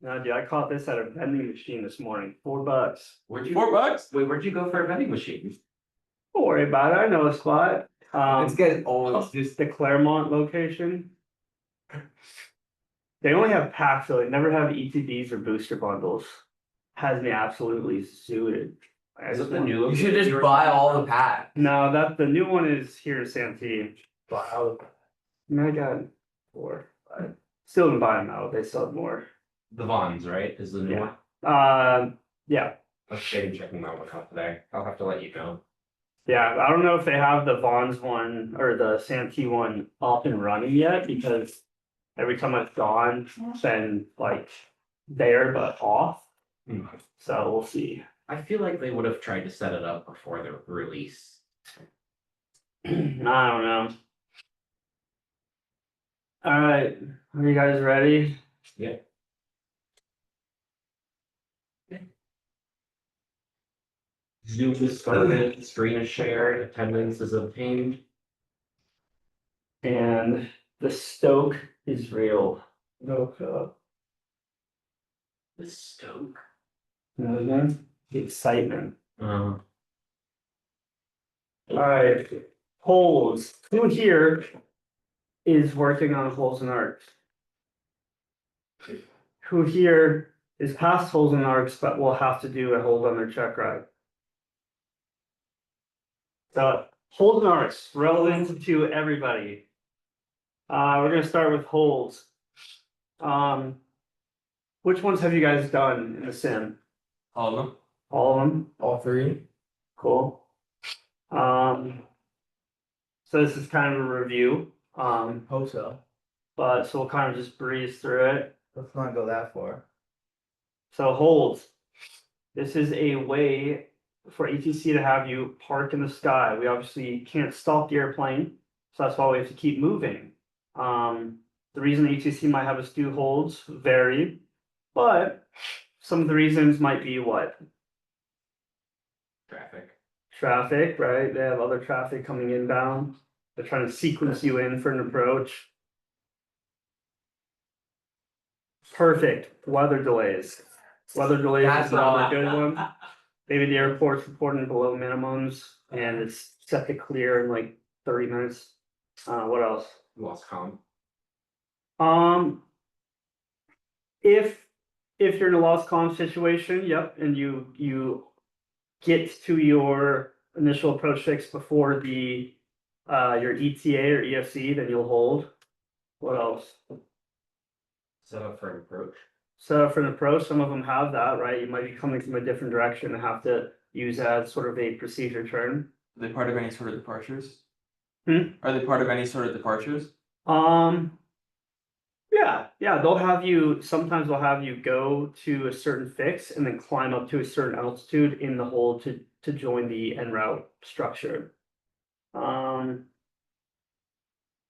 No, dude, I caught this at a vending machine this morning. $4. Where'd you $4? Wait, where'd you go for a vending machine? Don't worry about it. I know a spot. This guy's always Just the Claremont location. They only have packs, so they never have ETBs or booster bundles. Has me absolutely suited. Is it the new? You should just buy all the packs. No, that the new one is here in Santee. Wow. I got 4, 5. Still didn't buy them out. They sell more. The Vons, right? Is the new one? Yeah. Okay, I'm checking that one out today. I'll have to let you know. Yeah, I don't know if they have the Vons one or the Santee one up and running yet, because every time I've gone, it's been like there but off. So we'll see. I feel like they would have tried to set it up before the release. I don't know. All right, are you guys ready? Yeah. Zoom is started, screen is shared, attendance is obtained. And the stoke is real. The stoke. The excitement. Uh, All right, holes. Who here is working on holes and arcs? Who here is past holes and arcs but will have to do a hold on their check ride? So holes and arcs relevant to everybody. We're gonna start with holes. Which ones have you guys done in the sim? All of them. All of them? All 3. Cool. So this is kind of a review, Hope so. but so we'll kind of just breeze through it. Let's not go that far. So holds. This is a way for ETC to have you park in the sky. We obviously can't stop the airplane, so that's why we have to keep moving. The reason ETC might have us do holds vary, but some of the reasons might be what? Traffic, right? They have other traffic coming inbound. They're trying to sequence you in for an approach. Perfect. Weather delays. Weather delays That's is not not- a good one. Maybe the airport's reporting below minimums and it's set to clear in like 30 minutes. What else? lost comm. If you're in a lost comm situation, yep, and you get to your initial approach fix before the your ETA or EFC, then you'll hold. What else? Set up for an approach. So for an approach, some of them have that, right? You might be coming from a different direction and have to use that sort of a procedure turn. Are they part of any sort of departures? Hmm? Are they part of any sort of departures? Yeah, they'll have you, sometimes they'll have you go to a certain fix and then climb up to a certain altitude in the hole to join the en route structure.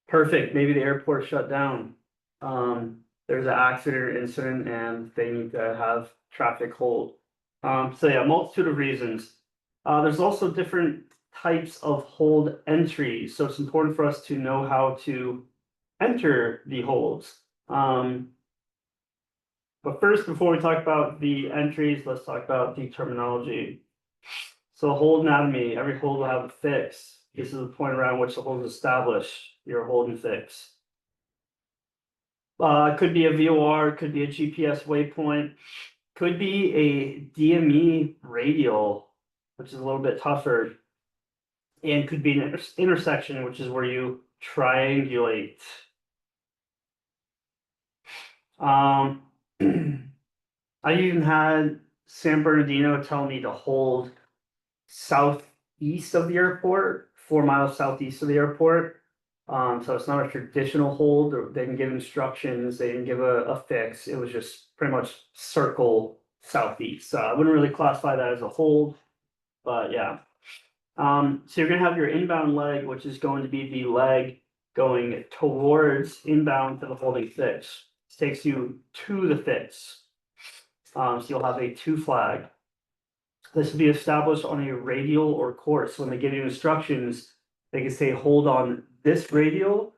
Perfect, maybe the airport shut down. There's an accident or incident and they need to have traffic hold. So yeah, multitude of reasons. There's also different types of hold entries, so it's important for us to know how to enter the holds. But first, before we talk about the entries, let's talk about the terminology. So hold anatomy, every hold will have a fix. This is the point around which the hold is established, your hold and fix. It could be a VOR, could be a GPS waypoint, could be a DME radial, which is a little bit tougher, and could be an intersection, which is where you triangulate. I even had San Bernardino tell me to hold southeast of the airport, 4 miles southeast of the airport. So it's not a traditional hold, or they didn't give instructions, they didn't give a fix. It was just pretty much circle southeast. So I wouldn't really classify that as a hold, but yeah. So you're gonna have your inbound leg, which is going to be the leg going towards inbound to the holding fix. This takes you to the fix. So you'll have a 2 flag. This will be established on a radial or course. When they give you instructions, they can say hold on this radial,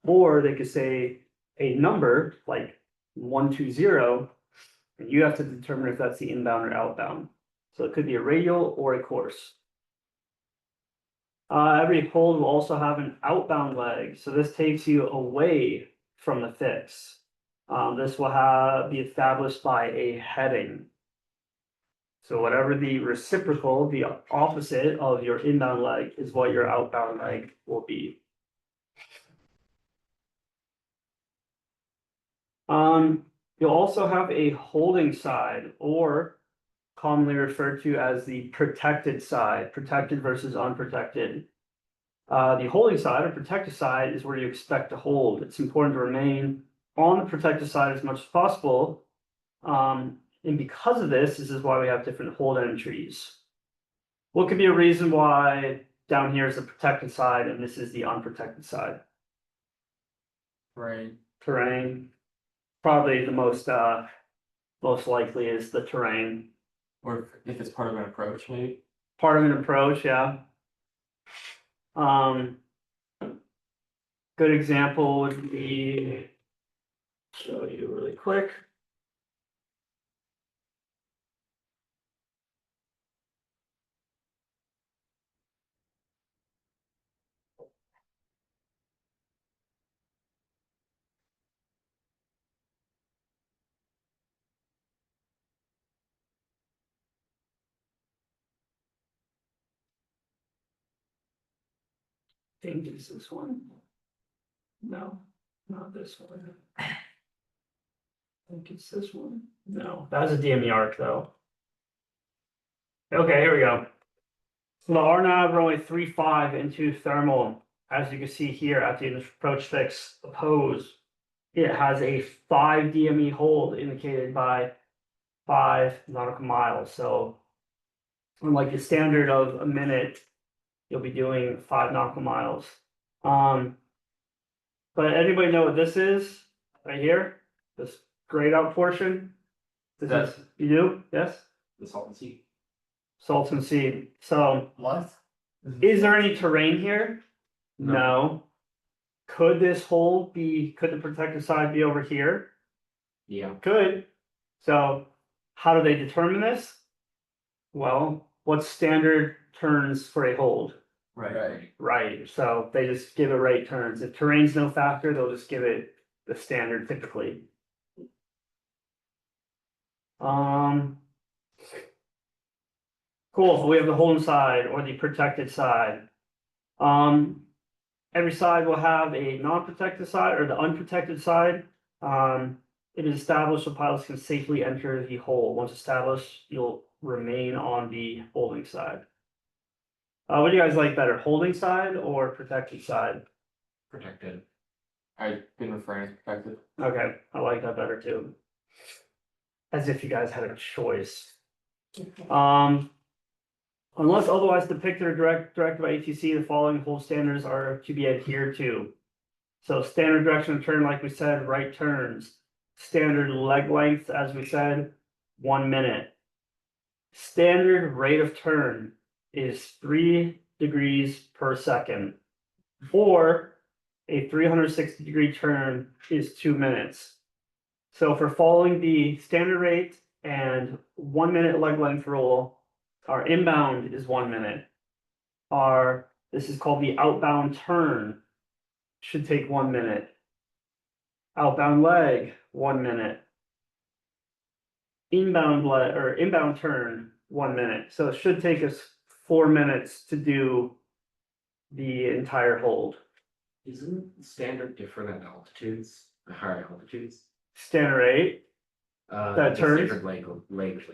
or they could say a number like 120, And you have to determine if that's the inbound or outbound. So it could be a radial or a course. Every hold will also have an outbound leg, so this takes you away from the fix. This will be established by a heading. So whatever the reciprocal, the opposite of your inbound leg is what your outbound leg will be. You'll also have a holding side, or commonly referred to as the protected side, protected versus unprotected. The holding side or protected side is where you expect to hold. It's important to remain on the protected side as much as possible. And because of this is why we have different hold entries. What could be a reason why down here is the protected side and this is the unprotected side? Right. Terrain. Probably the most likely is the terrain. Or if it's part of an approach, maybe. Part of an approach, yeah. Good example would be, show you really quick. I think it's this one. No, not this one. I think it's this one. No, that was a DME arc though. Okay, here we go. So the RNAV are only 3.5 into thermal. As you can see here at the approach fix opposed, it has a 5 DME hold indicated by 5 nautical miles. So unlike the standard of a minute, you'll be doing 5 nautical miles. But anybody know what this is right here? This grayed out portion? This is, you do? Yes? The Salton Sea. Salton Sea. So What? is there any terrain here? No. No. Could this hole be, could the protected side be over here? Yeah. Could. So how do they determine this? Well, what's standard turns for a hold? Right. Right, so they just give it right turns. If terrain's no factor, they'll just give it the standard typically. Cool, so we have the holding side or the protected side. Every side will have a non-protected side or the unprotected side. It is established so pilots can safely enter the hole. Once established, you'll remain on the holding side. What do you guys like better, holding side or protected side? Protected. I've been referring to protected. Okay, I like that better too. As if you guys had a choice. Unless otherwise depicted or directed by ATC, the following hold standards are to be adhered to. So standard direction of turn, like we said, right turns. Standard leg length, as we said, 1 minute. Standard rate of turn is 3 degrees per second, or a 360-degree turn is 2 minutes. So for following the standard rate and 1 minute leg length rule, our inbound is 1 minute. This is called the outbound turn, should take 1 minute. Outbound leg, 1 minute. Inbound leg or inbound turn, 1 minute. So it should take us 4 minutes to do the entire hold. Isn't standard different at altitudes, higher altitudes? Standard rate, The turns? standard leg.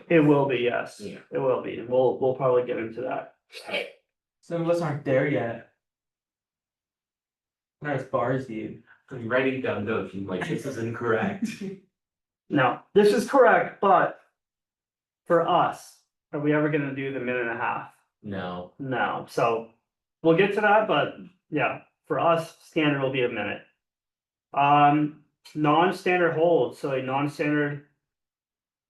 it will be, yes. Yeah. It will be. And we'll probably get into that. Some of us aren't there yet. Not as far as you. I'm writing down notes, I'm like, this is incorrect. No, this is correct, but for us, are we ever gonna do the minute and a half? No. No, so we'll get to that, but yeah, for us, standard will be a minute. Non-standard hold, so a non-standard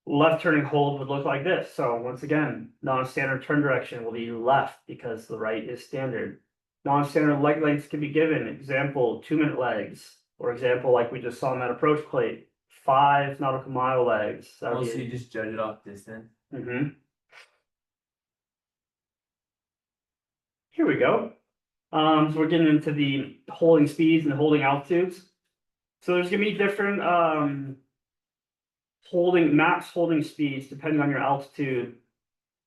left turning hold would look like this. So once again, non-standard turn direction will be left because the right is standard. Non-standard leg lengths can be given, example, 2 minute legs, or example, like we just saw in that approach plate, 5 nautical mile legs. That would Also, be you just judge it off distance. Here we go. So we're getting into the holding speeds and holding altitudes. So there's gonna be different max holding speeds depending on your altitude.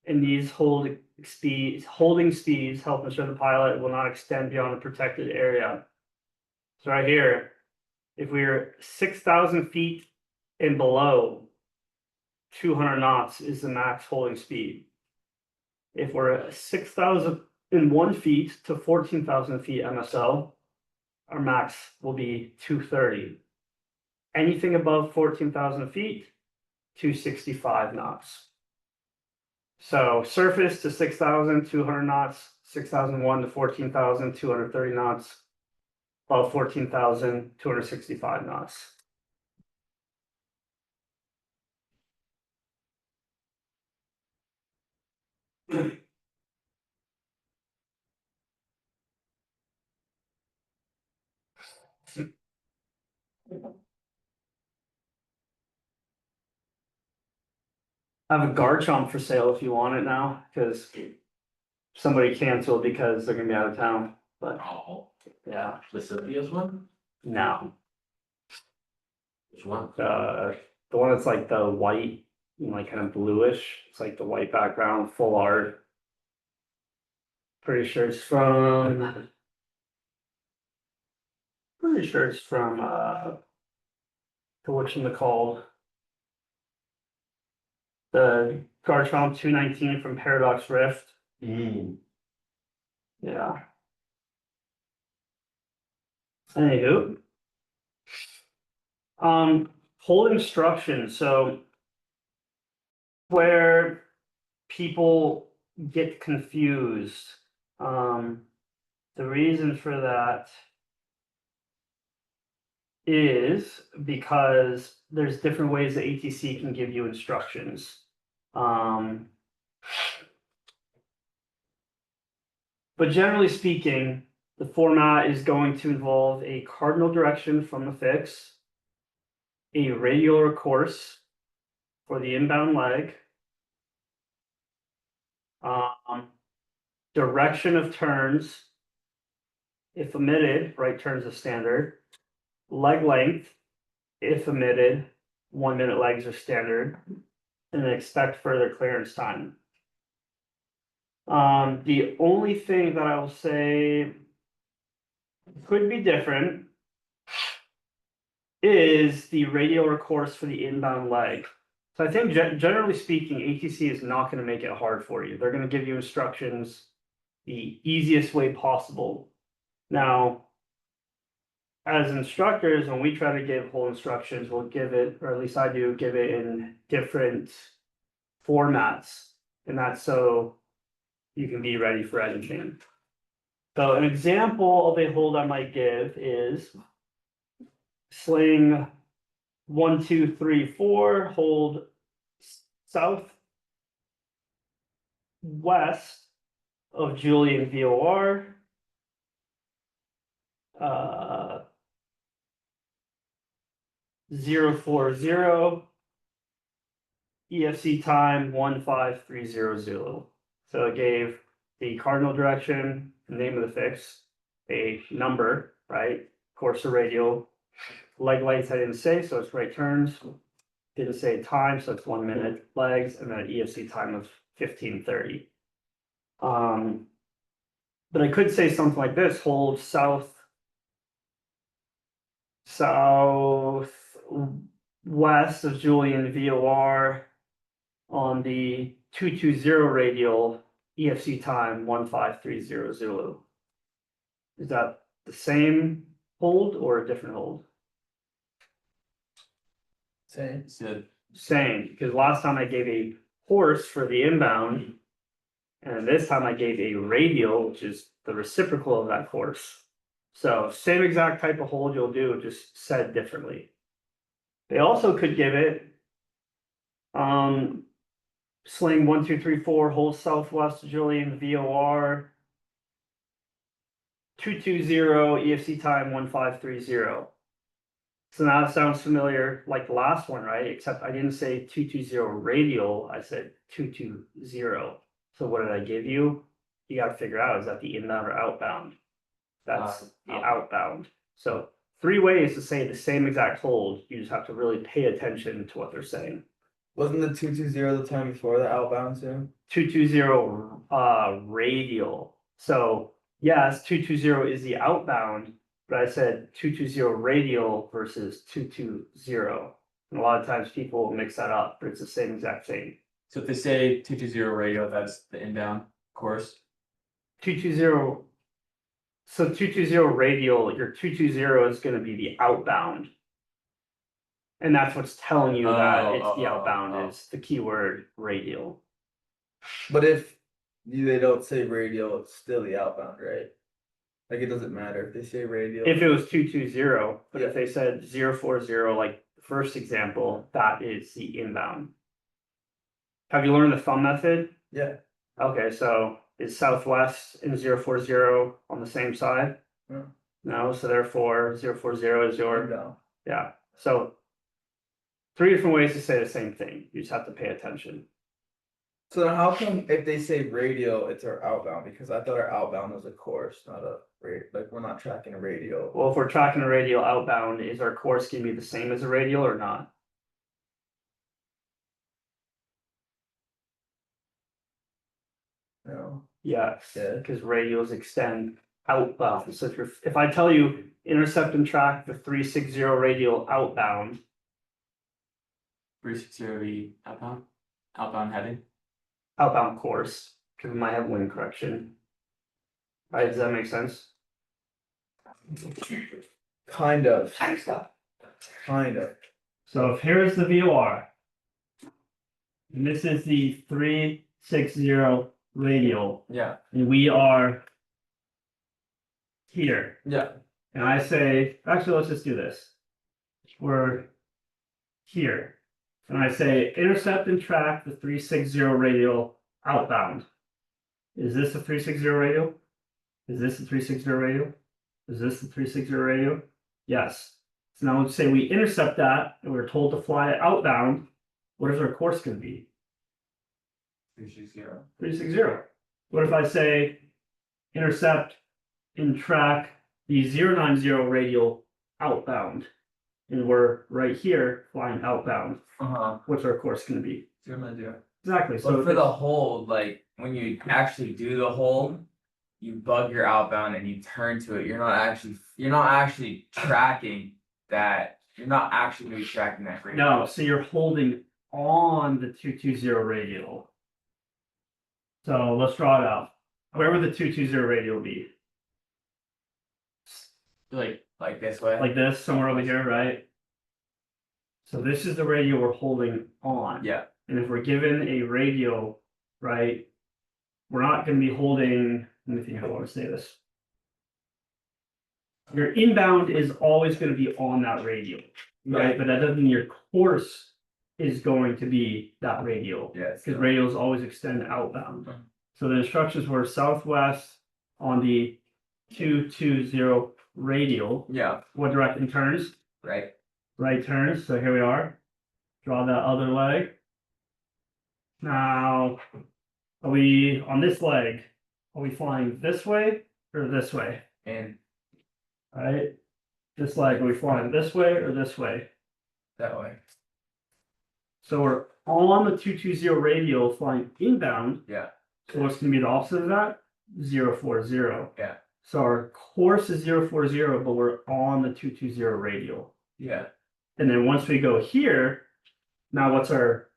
And these holding speeds help ensure the pilot will not extend beyond a protected area. So right here, if we're 6,000 feet and below, 200 knots is the max holding speed. If we're 6,001 feet to 14,000 feet MSL, our max will be 230. Anything above 14,000 feet, 265 knots. So surface to 6,200 knots, 6,001 to 14,000, 230 knots, above 14,000, 265 knots. I have a guard chomp for sale if you want it now, because somebody canceled because they're gonna be out of town, but Oh, yeah, the Sylvia's one? no. Which one? The one that's like the white, like kind of bluish, it's like the white background, full art. Pretty sure it's from whatchamacallit, the Garchomp 219 from Paradox Rift. Yeah. Anywho. Hold instructions, so where people get confused, the reason for that is because there's different ways that ATC can give you instructions. But generally speaking, the format is going to involve a cardinal direction from the fix, a radial course for the inbound leg, direction of turns, if omitted, right turns is standard, leg length, if omitted, 1 minute legs are standard, and then expect further clearance time. The only thing that I will say could be different is the radial course for the inbound leg. So I think generally speaking, ATC is not going to make it hard for you. They're going to give you instructions the easiest way possible. Now, as instructors, when we try to give whole instructions, we'll give it, or at least I do, give it in different formats. And that's so you can be ready for anything. So an example of a hold I might give is sling 1, 2, 3, 4, hold south west of Julian VOR. 040 EFC time 15300. So it gave the cardinal direction, the name of the fix, a number, right? Course or radial. Leg length I didn't say, so it's right turns. Didn't say time, so it's 1 minute legs, and then an EFC time of 1530. But I could say something like this: hold southwest of Julian VOR on the 220 radial, EFC time 15300. Is that the same hold or a different hold? Same. Good. Same, because last time I gave a horse for the inbound, and this time I gave a radial, which is the reciprocal of that course. So same exact type of hold you'll do, just said differently. They also could give it sling 1, 2, 3, 4, hold southwest Julian VOR 220 EFC time 1530. So now it sounds familiar like the last one, right? Except I didn't say 220 radial, I said 220. So what did I give you? You gotta figure out, is that the inbound or outbound? That's the outbound. So 3 ways to say the same exact hold, you just have to really pay attention to what they're saying. Wasn't the 220 the time before the outbound too? 220 radial. So yes, 220 is the outbound, but I said 220 radial versus 220. And a lot of times people will mix that up, but it's the same exact thing. So if they say 220 radio, that's the inbound course. 220. So 220 radial, your 220 is going to be the outbound. And that's what's telling you that it's the outbound is the keyword radial. But if they don't say radial, it's still the outbound, right? Like it doesn't matter if they say radial. If it was 220, but Yeah. if they said 040, like the first example, that is the inbound. Have you learned the thumb method? Yeah. Okay, so is southwest and 040 on the same side? No. No, so therefore 040 is your, No. yeah, so 3 different ways to say the same thing. You just have to pay attention. So then how come if they say radial, it's our outbound? Because I thought our outbound was a course, not a rate. Like we're not tracking a radial. Well, if we're tracking a radial outbound, is our course gonna be the same as a radial or not? No. Yes, Yeah. because radials extend outbound. So if I tell you intercept and track the 360 radial outbound, 360 outbound heading. outbound course, because we might have wind correction. Right, does that make sense? Kind of. Thanks, Scott. Kind of. So if here's the VOR. And this is the 360 radial, Yeah. and we are here. Yeah. And I say, actually, let's just do this. We're here. And I say intercept and track the 360 radial outbound. Is this a 360 radial? Is this a 360 radial? Is this a 360 radial? Yes. So now let's say we intercept that and we're told to fly it outbound. What is our course going to be? 360. 360. What if I say intercept and track the 090 radial outbound? And we're right here flying outbound. What's our course going to be? Exactly. So So for the hold, like when you actually do the hold, you bug your outbound and you turn to it. You're not actually tracking that. You're not actually gonna be tracking that rate. no, so you're holding on the 220 radial. So let's draw it out. Where would the 220 radial be? Like this way. Like this, somewhere over here, right? So this is the radial we're holding on. Yeah. And if we're given a radial, right, we're not going to be holding, let me think how I want to say this. Your inbound is always going to be on that radial, right? But that doesn't mean your course is going to be that radial. Yes. Because radials always extend outbound. So the instructions were southwest on the 220 radial. Yeah. What direction turns? Right. Right turns. So here we are. Draw that other leg. Now, are we on this leg? Are we flying this way or this way? And Right? This leg, are we flying this way or this way? that way. So we're on the 220 radial flying inbound. Yeah. So what's going to be the opposite of that? 040. Yeah. So our course is 040, but we're on the 220 radial. Yeah. And then once we go here, now what's our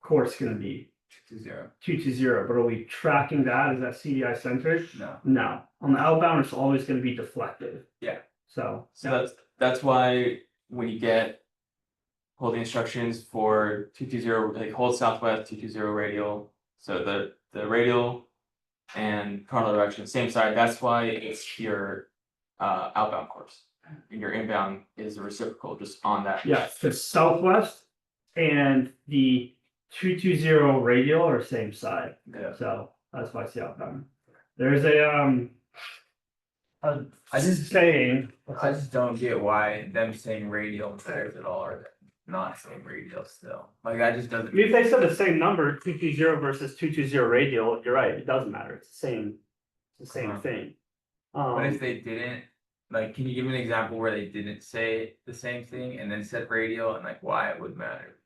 course going to be? 220. 220, but are we tracking that? Is that CDI centered? No. No. On the outbound, it's always going to be deflective. Yeah. So that's why when you get holding instructions for 220, like hold southwest 220 radial. So the radial and cardinal direction, same side. That's why it's your outbound course. And your inbound is the reciprocal, just on that. yeah, the southwest and the 220 radial are same side. Yeah. So that's why it's the outbound. There's a I just saying. I just don't get why them saying radial matters at all, or not saying radial still. Like that just I doesn't. mean, if they said the same number, 220 versus 220 radial, you're right, it doesn't matter, it's the same Uh-huh. thing. But if they didn't, like, can you give me an example where they didn't say the same thing and then said radial and like why it would matter?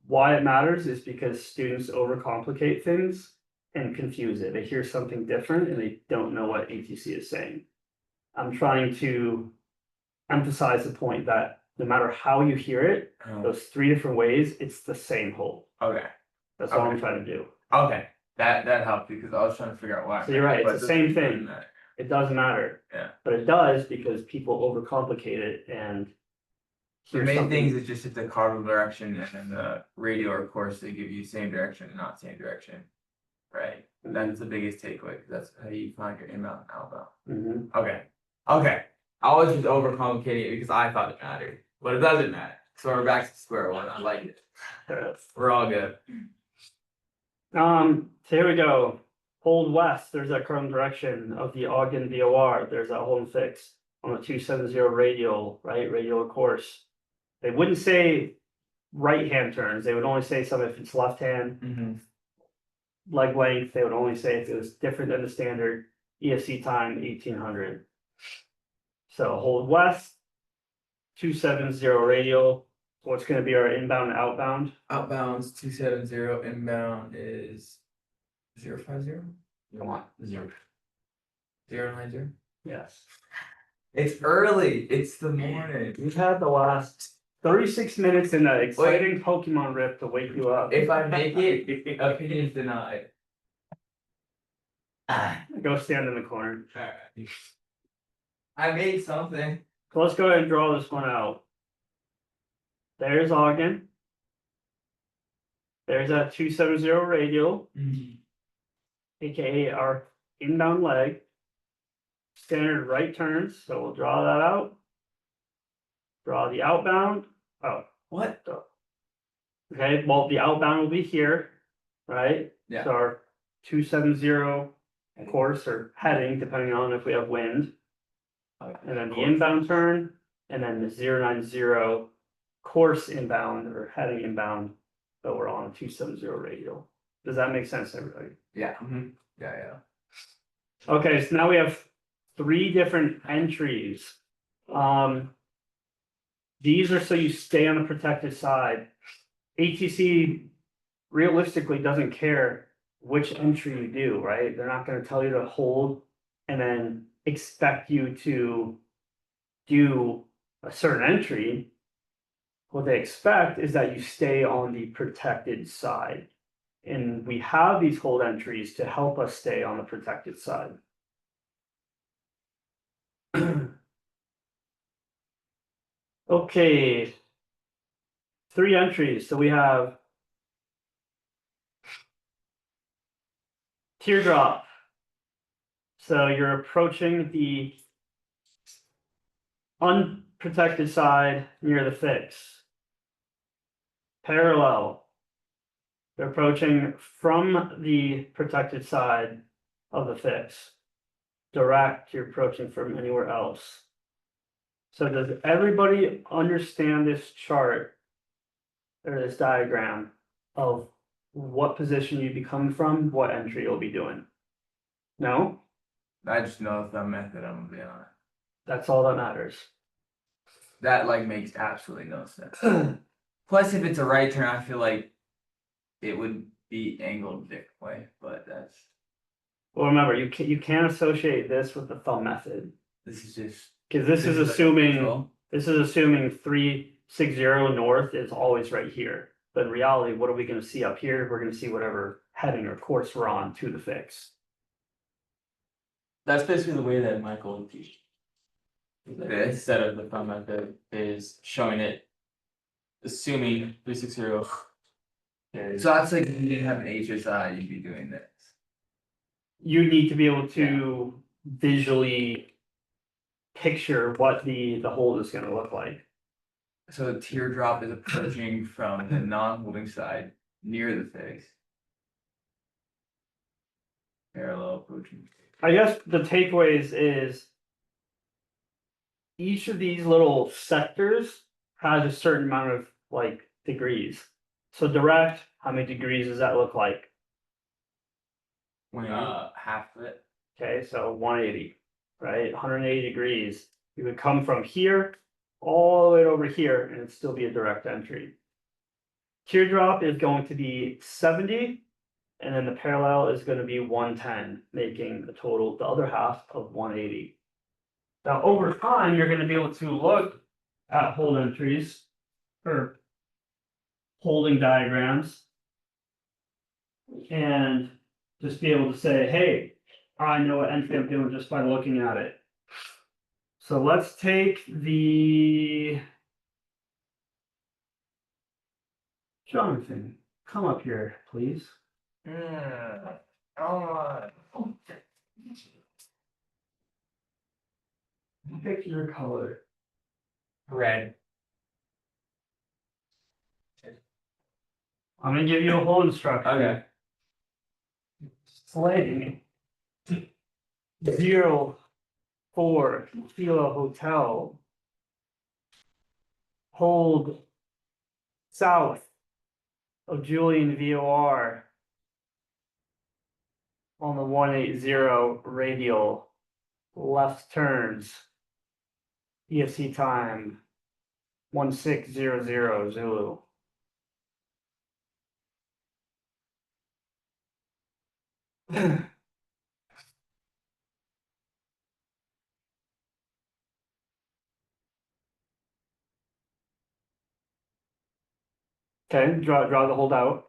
Why it matters is because students overcomplicate things and confuse it. They hear something different and they don't know what ATC is saying. I'm trying to emphasize the point that no matter how you hear it, those three different ways, it's the same whole. Okay, That's all I'm Okay. trying to do. okay, that helped because I was trying to figure out why. So you're right, it's But the same doesn't thing. matter. It doesn't matter. Yeah. But it does because people overcomplicate it and. The hear main something- things is just if the cardinal direction and then the radial, or course, they give you same direction and not same direction. Right, that's the biggest takeaway, 'cause that's how you find your inbound and outbound. Mhm. Okay, I was just overcomplicating it because I thought it mattered, but it doesn't matter, so we're back to square one, I like it, we're all good. So here we go. Hold west, there's that current direction of the Ogden VOR, there's that hold and fix on the 270 radial, right, radial course. They wouldn't say right-hand turns, they would only say something if it's left-hand. Leg length, they would only say if it was different than the standard ESC time 1800. So hold west, 270 radial, what's gonna be our inbound and outbound? Outbound's 270, inbound is 050, Come on, 090. Yes. It's early, it's the morning. We've had the last 36 minutes in that exciting Pokemon rip to wake you up. If I make it, opinions denied. Go stand in the corner. Alright. I made something. So let's go ahead and draw this one out. There's Ogden. There's that 270 radial, aka our inbound leg. Standard right turns, so we'll draw that out. Draw the outbound. Oh, What? okay, well, the outbound will be here, right? Yeah. So our 270 course or heading, depending on if we have wind. And then the inbound turn, and then the 090 course inbound or heading inbound, but we're on a 270 radial. Does that make sense, to everybody? Yeah. Yeah. Okay, so now we have three different entries. These are so you stay on the protected side. ATC realistically doesn't care which entry you do, right? They're not gonna tell you to hold and then expect you to do a certain entry. What they expect is that you stay on the protected side. And we have these hold entries to help us stay on the protected side. Okay. Three entries, so we have teardrop. So you're approaching the unprotected side near the fix. Parallel. They're approaching from the protected side of the fix. Direct, you're approaching from anywhere else. So does everybody understand this chart or this diagram of what position you'd be coming from, what entry you'll be doing? No? I just know the method, I'm gonna be honest. That's all that matters. That like makes absolutely no sense. Plus, if it's a right turn, I feel like it would be angled a different way, but that's, Well, remember, you can't associate this with the thumb method. this is just. Because this is like assuming, control. this is assuming 360 north is always right here. But in reality, what are we gonna see up here? We're gonna see whatever heading or course we're on to the fix. That's basically the way that Michael would teach. This? Instead of the thumb method is showing it, assuming 360. So that's like, if you didn't have an HSI, you'd be doing this. You need to be able to visually picture what the hold is gonna look like. So the teardrop is approaching from the non-holding side near the fix. Parallel approaching. I guess the takeaways is each of these little sectors has a certain amount of like degrees. So direct, how many degrees does that look like? Half of it. Okay, so 180, right? 180 degrees. You would come from here all the way over here and it'd still be a direct entry. Teardrop is going to be 70, and then the parallel is going to be 110, making the total, the other half of 180. Now, over time, you're going to be able to look at hold entries or holding diagrams and just be able to say, hey, I know what entry I'm doing just by looking at it. So let's take the Jonathan, come up here, please. Pick your color. Red. I'm gonna give you a whole instruction. Okay. Slating 04 Kilo Hotel. Hold south of Julian VOR on the 180 radial. Left turns. ESC time 1600 Zulu. Okay, draw the hold out.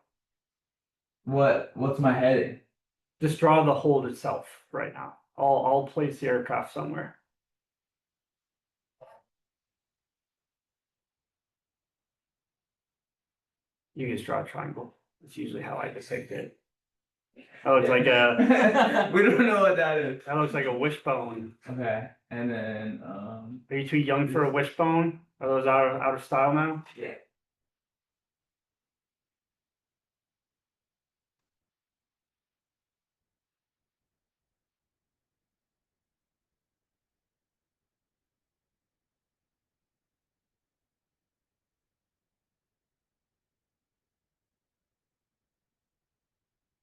What's my heading? Just draw the hold itself right now. I'll place the aircraft somewhere. You just draw a triangle. That's usually how I depict it. That looks like a We don't know what that is. that looks like a wishbone. Okay, and then Are you too young for a wishbone? Are those out of style now? yeah.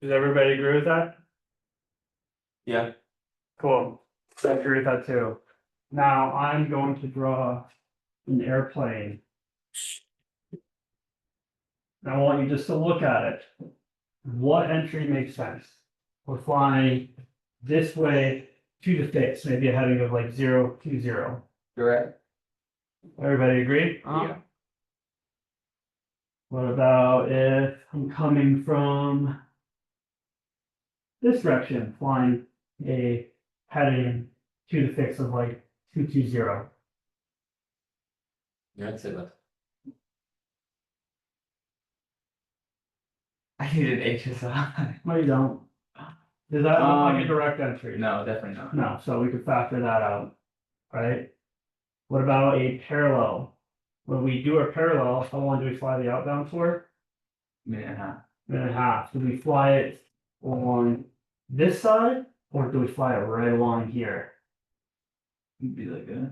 Does everybody agree with that? Yeah. Cool. I agree with that too. Now I'm going to draw an airplane. And I want you just to look at it. What entry makes sense? We're flying this way to the fix, maybe a heading of like 020. Direct. Everybody agree? Yeah. What about if I'm coming from this direction, flying a heading to the fix of like 220? Yeah, I'd say that. I need an HSI. No, you don't. Does that look like a direct entry? No, definitely not. No, so we could factor that out, right? What about a parallel? When we do our parallel, how long do we fly the outbound for? Minute and a half. Minute and a half. Do we fly it on this side or do we fly it right along here? It'd be like a.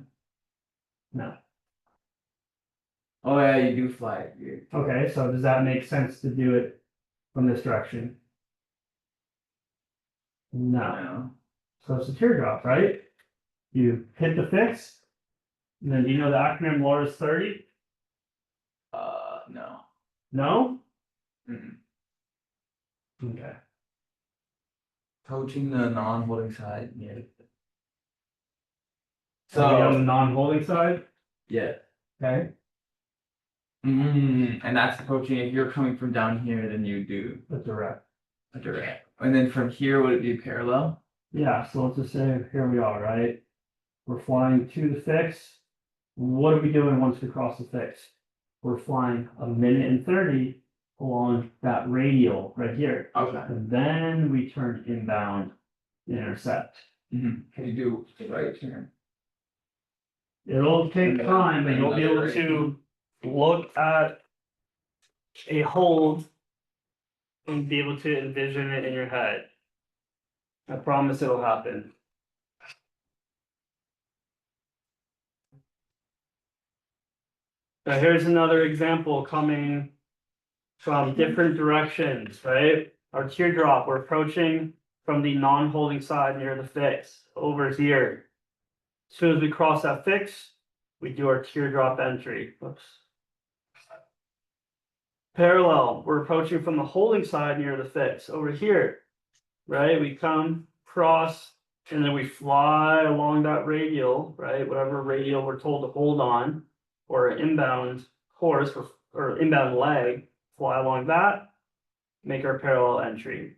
No. Oh yeah, you do fly it here. Okay, so does that make sense to do it from this direction? No. No. So it's a teardrop, right? You hit the fix, and then you know the acronym LARS 30? No. No? Mm-mm. Okay. Coaching the non-holding side. Yeah. So on the So non-holding side, yeah. okay, And that's approaching. If you're coming from down here, then you do a direct. a direct. And then from here, would it be parallel? Yeah, so let's just say here we are, right? We're flying to the fix. What are we doing once we cross the fix? We're flying a minute and 30 along that radial right here. Okay. And then we turn inbound and intercept. Can you do the right turn? It'll take time, but you'll be able to look at a hold and be able to envision it in your head. I promise it'll happen. Now here's another example coming from different directions, right? Our teardrop, we're approaching from the non-holding side near the fix, over here. As soon as we cross that fix, we do our teardrop entry. Whoops. Parallel, we're approaching from the holding side near the fix, over here, right? We come, cross, and then we fly along that radial, right? Whatever radial we're told to hold on, or an inbound course, or inbound leg, fly along that, make our parallel entry.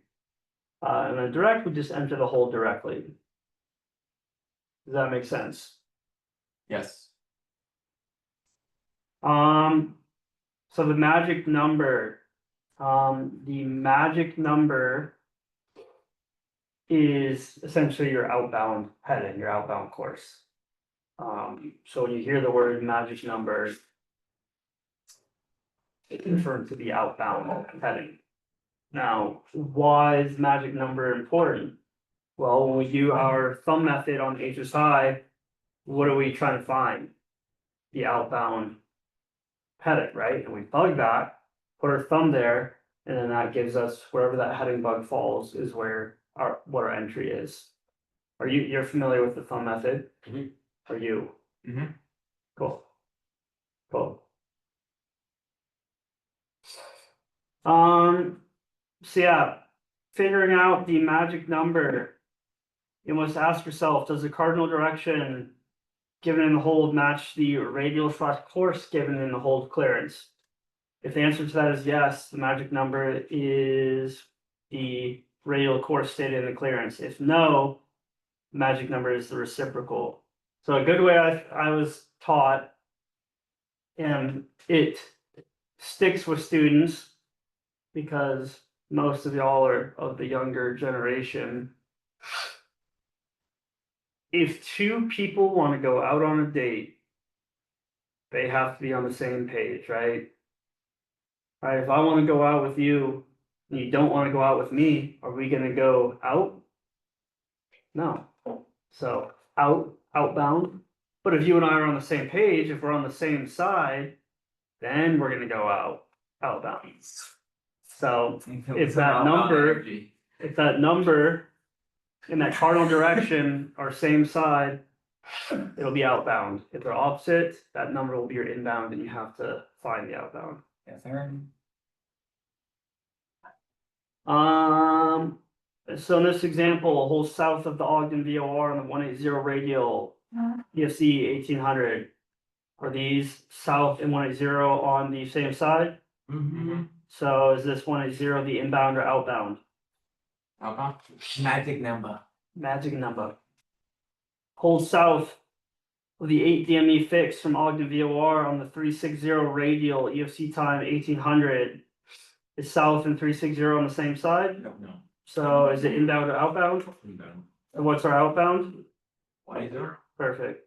And then direct, we just enter the hold directly. Does that make sense? Yes. So the magic number, is essentially your outbound heading, your outbound course. So when you hear the word magic number, it's referring to the outbound heading. Now, why is magic number important? Well, when we do our thumb method on HSI, what are we trying to find? The outbound heading, right? And we bug that, put our thumb there, and then that gives us wherever that heading bug falls is where what our entry is. You're familiar with the thumb method? Mhm. Are you? Mhm. Cool. Cool. So yeah, figuring out the magic number, you must ask yourself, does the cardinal direction given in the hold match the radial / course given in the hold clearance? If the answer to that is yes, the magic number is the radial course stated in the clearance. If no, the magic number is the reciprocal. So a good way I was taught, and it sticks with students because most of y'all are of the younger generation. If two people want to go out on a date, they have to be on the same page, right? All right, if I want to go out with you and you don't want to go out with me, are we going to go out? No. So outbound. But if you and I are on the same page, if we're on the same side, then we're going to go outbound. So if that number in that cardinal direction are same side, it'll be outbound. If they're opposite, that number will be your inbound and you have to find the outbound. Yes, sir. So in this example, a hole south of the Ogden VOR on the 180 radial, EFC 1800. Are these south and 180 on the same side? Mm-hmm. So is this 180 the inbound or outbound? Outbound. Magic number. Magic number. Hole south of the 8 DME fix from Ogden VOR on the 360 radial, EFC time 1800. Is south and 360 on the same side? No. So is it inbound or outbound? Inbound. And what's our outbound? 180. Perfect.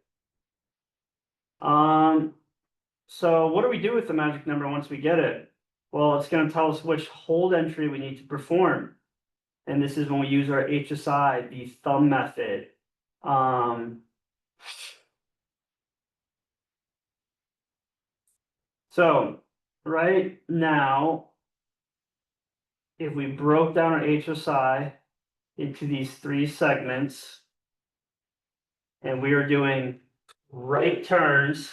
So what do we do with the magic number once we get it? Well, it's going to tell us which hold entry we need to perform. And this is when we use our HSI, the thumb method. So right now, if we broke down our HSI into these 3 segments, and we are doing right turns,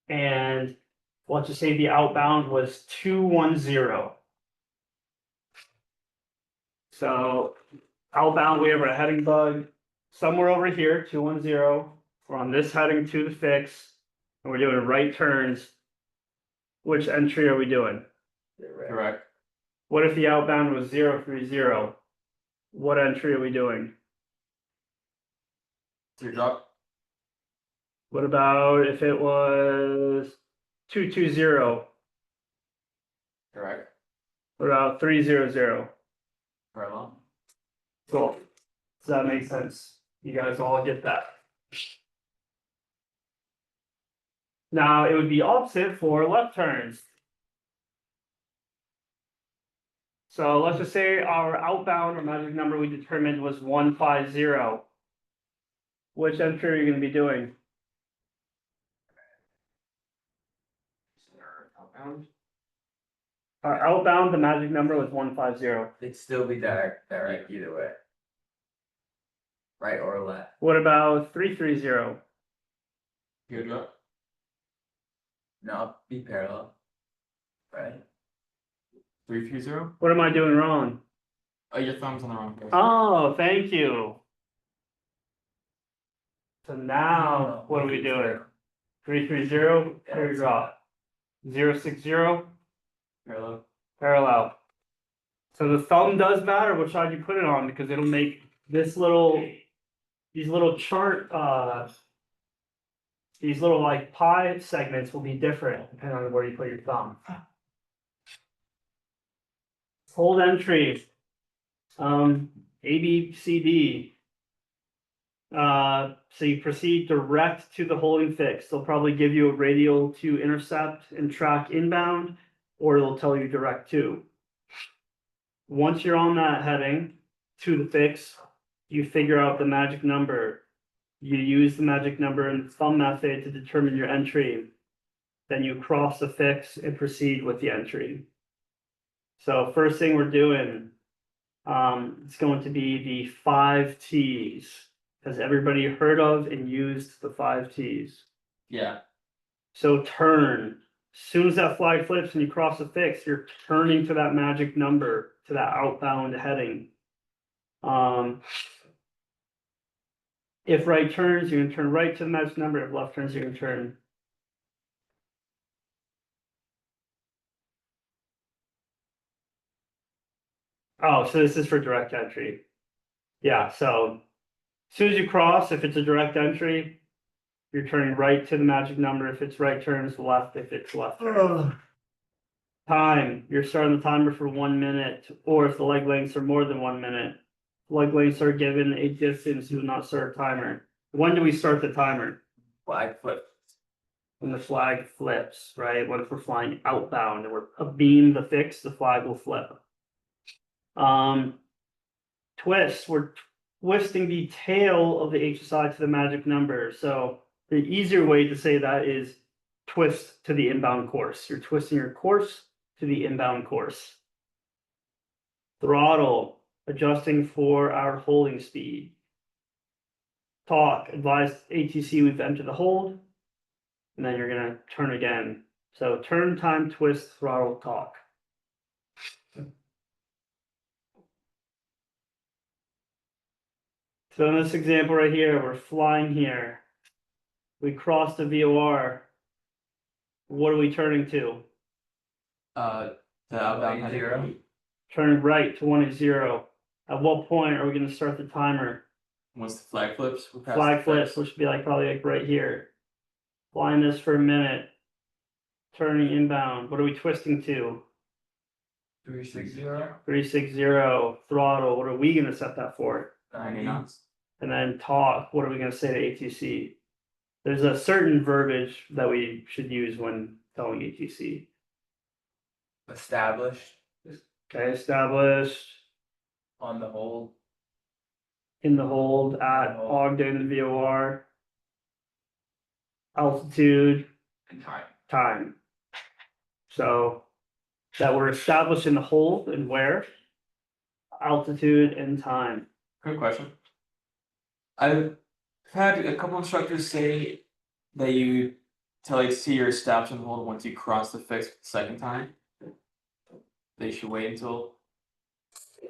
and let's just say the outbound was 210. So outbound, we have a heading bug somewhere over here, 210. We're on this heading to the fix, and we're doing right turns. Which entry are we doing? Correct. What if the outbound was 030? What entry are we doing? Teardrop. What about if it was 220? Correct. What about 300? Parallel. Cool. Does that make sense? You guys all get that? Now it would be opposite for left turns. So let's just say our outbound or magic number we determined was 150. Which entry are you gonna be doing? Outbound. Our outbound, the magic number was 150. It'd still be direct either way. Right or left. What about 330? Good luck. No, be parallel. Right? 330? What am I doing wrong? Oh, your thumb's on the wrong place. Oh, thank you. So now, what are we doing? 330, teardrop. 060, Parallel. parallel. So the thumb does matter which side you put it on, because it'll make this little, these little chart, these little like pie segments will be different depending on where you put your thumb. Hold entry, A, B, C, D. So you proceed direct to the holding fix. They'll probably give you a radial to intercept and track inbound, or they'll tell you direct to. Once you're on that heading to the fix, you figure out the magic number. You use the magic number in the thumb method to determine your entry. Then you cross the fix and proceed with the entry. So first thing we're doing, it's going to be the 5 T's. Has everybody heard of and used the 5 T's? Yeah. So turn. As soon as that flag flips and you cross the fix, you're turning to that magic number, to that outbound heading. If right turns, you're gonna turn right to the magic number. If left turns, you're gonna turn. Oh, so this is for direct entry. Yeah, so as soon as you cross, if it's a direct entry, you're turning right to the magic number. If it's right turns, left if it's left turns. Time, you're starting the timer for 1 minute, or if the leg lengths are more than 1 minute. Leg lengths are given a distance, do not start a timer. When do we start the timer? Flag flip. When the flag flips, right? What if we're flying outbound and we're abeam the fix, the flag will flip. Twist, we're twisting the tail of the HSI to the magic number. So the easier way to say that is twist to the inbound course. You're twisting your course to the inbound course. Throttle, adjusting for our holding speed. Talk, advise ATC we've entered the hold, and then you're gonna turn again. So turn, time, twist, throttle, talk. So in this example right here, we're flying here. We cross the VOR. What are we turning to? The outbound heading. 0. Turning right to 180. At what point are we gonna start the timer? Once the flag flips, we're past Flag the flips, fix. which would be like probably like right here. Flying this for a minute. Turning inbound. What are we twisting to? 360. 360 throttle. What are we gonna set that for? 90 knots. And then talk. What are we gonna say to ATC? There's a certain verbiage that we should use when telling ATC. Established Okay, established on the hold. in the hold at Ogden VOR. Altitude, And time. time. So that we're established in the hold and where? Altitude and time. Quick question. I've had a couple instructors say that you tell ATC you're established in the hold once you cross the fix the second time. They should wait until.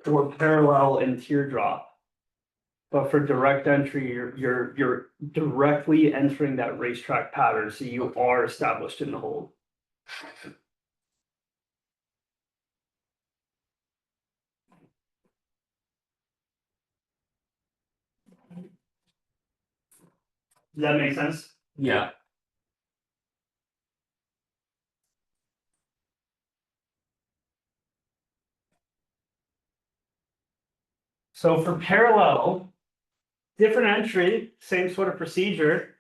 For parallel and teardrop. But for direct entry, you're directly entering that racetrack pattern, so you are established in the hold. Does that make sense? Yeah. So for parallel, different entry, same sort of procedure.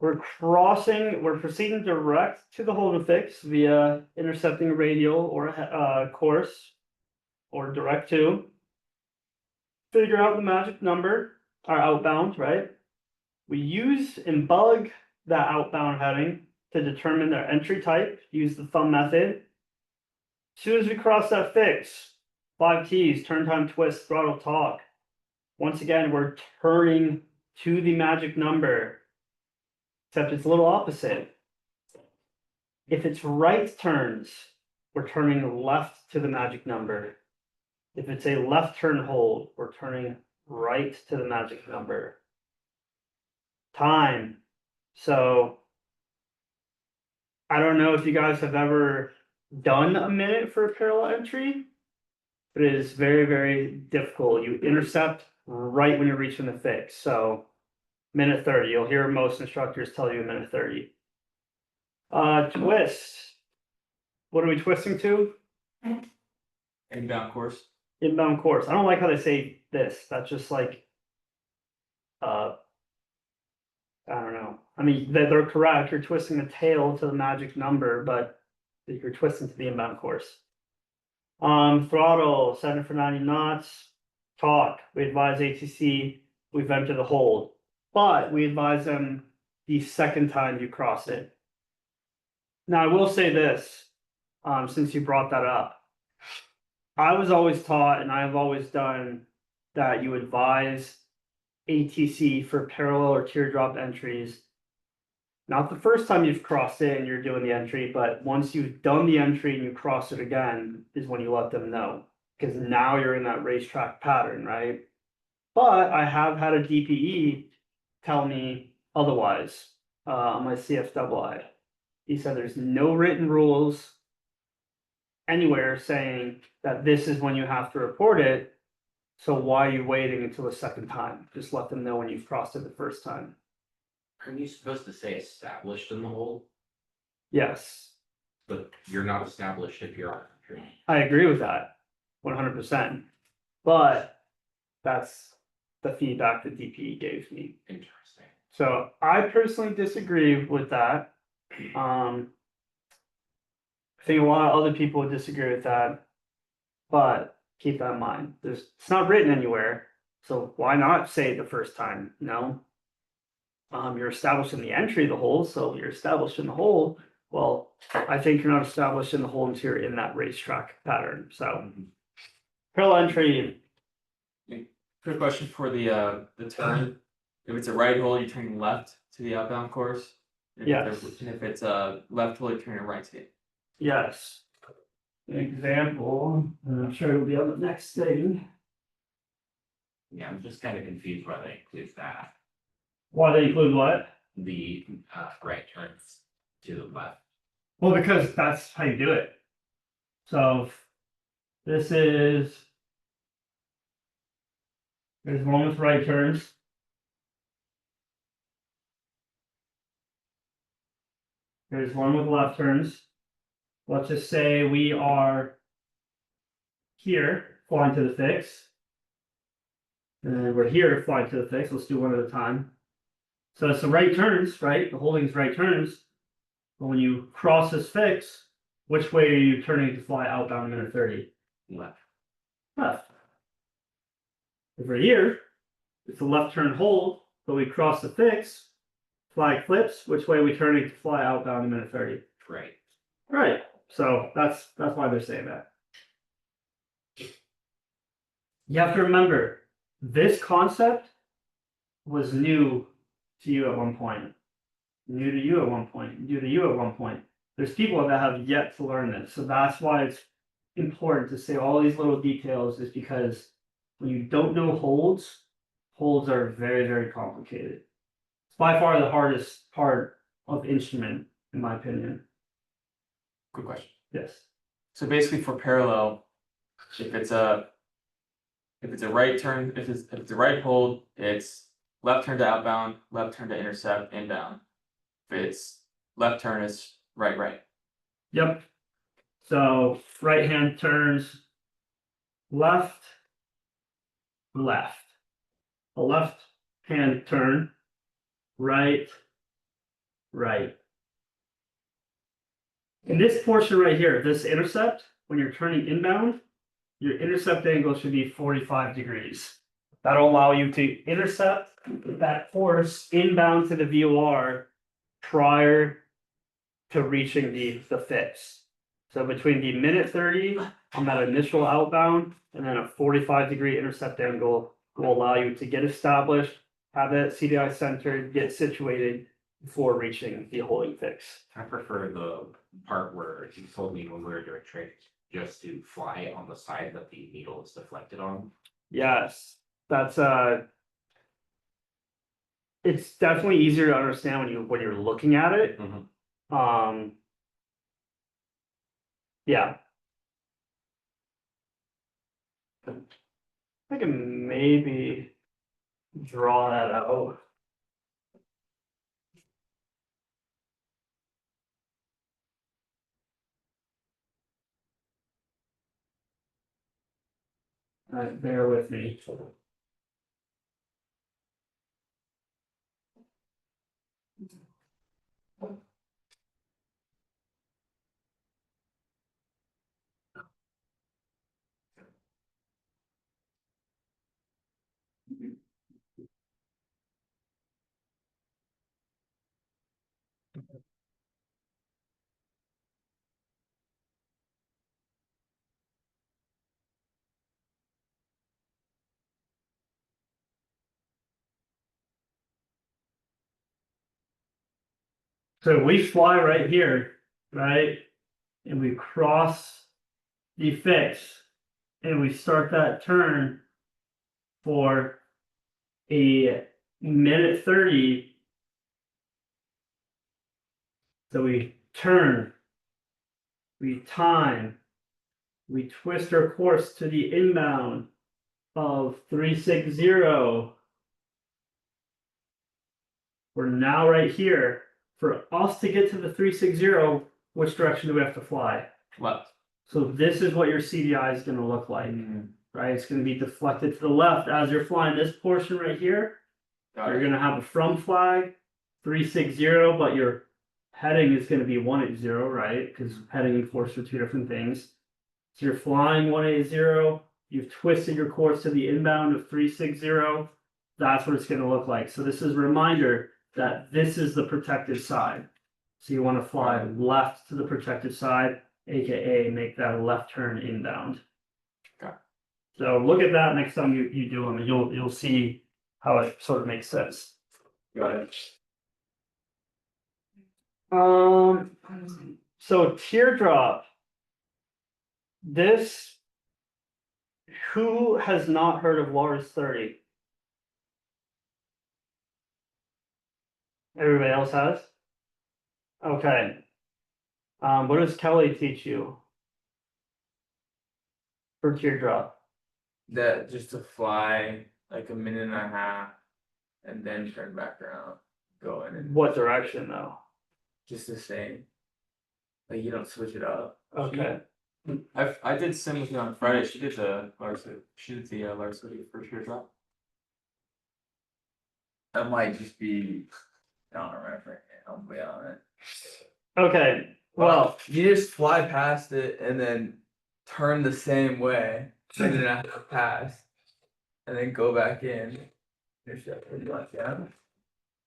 We're proceeding direct to the hold and fix via intercepting radial or course. or direct to. Figure out the magic number, our outbound, right? We use and bug that outbound heading to determine their entry type, use the thumb method. As soon as we cross that fix, 5 keys, turn time, twist, throttle, talk. Once again, we're turning to the magic number, except it's a little opposite. If it's right turns, we're turning left to the magic number. If it's a left turn hold, we're turning right to the magic number. Time. So I don't know if you guys have ever done a minute for a parallel entry, but it is very, very difficult. You intercept right when you're reaching the fix. So minute 30, you'll hear most instructors tell you a minute 30. Twist. What are we twisting to? Inbound course. Inbound course. I don't like how they say this. That's just like, I don't know. I mean, they're correct. You're twisting the tail to the magic number, but you're twisting to the inbound course. Throttle, 7 for 90 knots. Talk. We advise ATC, we vent to the hold, but we advise them the second time you cross it. Now, I will say this, since you brought that up. I was always taught, and I have always done, that you advise ATC for parallel or teardrop entries. Not the first time you've crossed it and you're doing the entry, but once you've done the entry and you cross it again, is when you let them know. Because now you're in that racetrack pattern, right? But I have had a DPE tell me otherwise, on my CFII. He said there's no written rules anywhere saying that this is when you have to report it. So why are you waiting until the second time? Just let them know when you've crossed it the first time. Aren't you supposed to say established in the hold? Yes, But you're not established if you're on entry. I agree with that, 100%. But that's the feedback that DPE gave me. Interesting. So I personally disagree with that. I think a lot of other people would disagree with that, but keep that in mind. It's not written anywhere, so why not say it the first time? You know, you're established in the entry of the hole, so you're established in the hole. Well, I think you're not established in the hole until you're in that racetrack pattern. So parallel entry. Quick question for the turn. If it's a right hold, you're turning left to the outbound course. Yes. And if it's a left hold, you're turning right to it. Yes. An example, and I'm sure it'll be on the next thing. Yeah, I'm just kind of confused why they include that. Why they include what? The right turns to the left. Well, because that's how you do it. So this is, there's one with right turns. There's one with left turns. Let's just say we are here flying to the fix. And we're here flying to the fix. Let's do one at a time. So it's the right turns, right? The holding's right turns. But when you cross this fix, which way are you turning to fly outbound minute 30? Left. Left. If we're here, it's a left turn hold, but we cross the fix, flag flips, which way are we turning to fly outbound in minute 30? Right. Right. So that's why they're saying that. You have to remember, this concept was new to you at one point. New to you at one point. New to you at one point. There's people that have yet to learn this. So that's why it's important to say all these little details, is because when you don't know holds, holds are very, very complicated. It's by far the hardest part of instrument, in my opinion. Good question. Yes. So basically for parallel, if it's a right turn, if it's a right hold, it's left turn to outbound, left turn to intercept, inbound. If it's left turn, it's right. Yep. So right hand turns left, left. A left hand turn, right, right. In this portion right here, this intercept, when you're turning inbound, your intercept angle should be 45 degrees. That'll allow you to intercept that course inbound to the VOR prior to reaching the fix. So between the minute 30 on that initial outbound and then a 45-degree intercept angle will allow you to get established, have that CDI centered, get situated before reaching the holding fix. I prefer the part where you told me when we were doing training, just to fly on the side that the needle is deflected on. Yes, that's it's definitely easier to understand when you're looking at it. Yeah. I can maybe draw that out. Alright, bear with me. So we fly right here, right? And we cross the fix and we start that turn for a minute 30. So we turn, we time, we twist our course to the inbound of 360. We're now right here. For us to get to the 360, which direction do we have to fly? Left. So this is what your CDI is going to look like, right? It's going to be deflected to the left as you're flying this portion right here. You're going to have a from flag, 360, but your heading is going to be 180, right? Because heading and force are two different things. So you're flying 180, you've twisted your course to the inbound of 360. That's what it's going to look like. So this is a reminder that this is the protected side. So you want to fly left to the protected side, aka make that a left turn inbound. Okay. So look at that next time you do them, and you'll see how it sort of makes sense. Got it. So teardrop. This, who has not heard of Lars 30? Everybody else has? Okay. What does Kelly teach you for teardrop? That just to fly like a minute and a half and then turn back around, go in and What direction though? just the same. Like you don't switch it up. Okay. I did sim with you on Friday. She did the Lars City for sure drop. That might just be, I don't remember. I'll be on it. Okay. Well, you just fly past it and then turn the same way, and then have to pass, and then go back in. Finish up pretty much, yeah.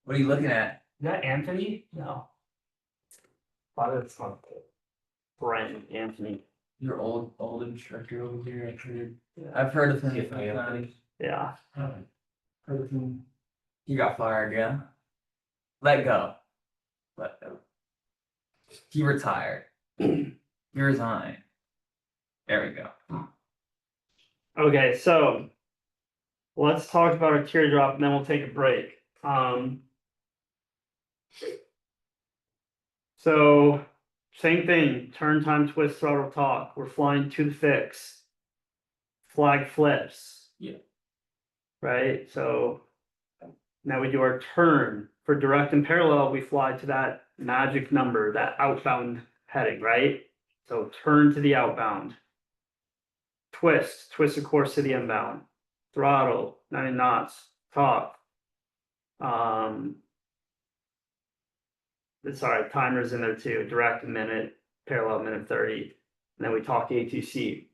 What are you looking at? is that Anthony? No. Thought it's not Brian Anthony. Your old instructor over here. Yeah. I've heard of him. If I am- Yeah. Heard of him. He got fired, yeah. Let go. Let go. He retired. He resigned. There we go. Okay, so let's talk about our teardrop and then we'll take a break. So same thing, turn time, twist, throttle, talk. We're flying to the fix. Flag flips. Yeah. Right, so now we do our turn. For direct and parallel, we fly to that magic number, that outbound heading, right? So turn to the outbound. Twist the course to the inbound. Throttle, 90 knots, talk. Sorry, timers in there too, direct a minute, parallel minute 30. And then we talk ATC.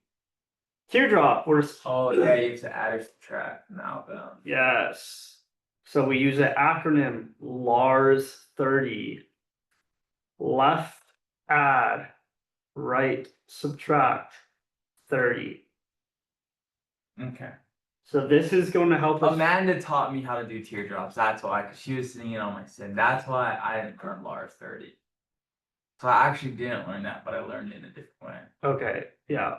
Teardrop, Oh, yeah, you have to add or subtract an outbound. yes. So we use an acronym, LARS 30. Left add, right subtract 30. Okay. So this is going to help us. Amanda taught me how to do teardrops. That's why, because she was sitting in on my sim. That's why I didn't learn LARS 30. So I actually didn't learn that, but I learned it in a different way. Okay, yeah.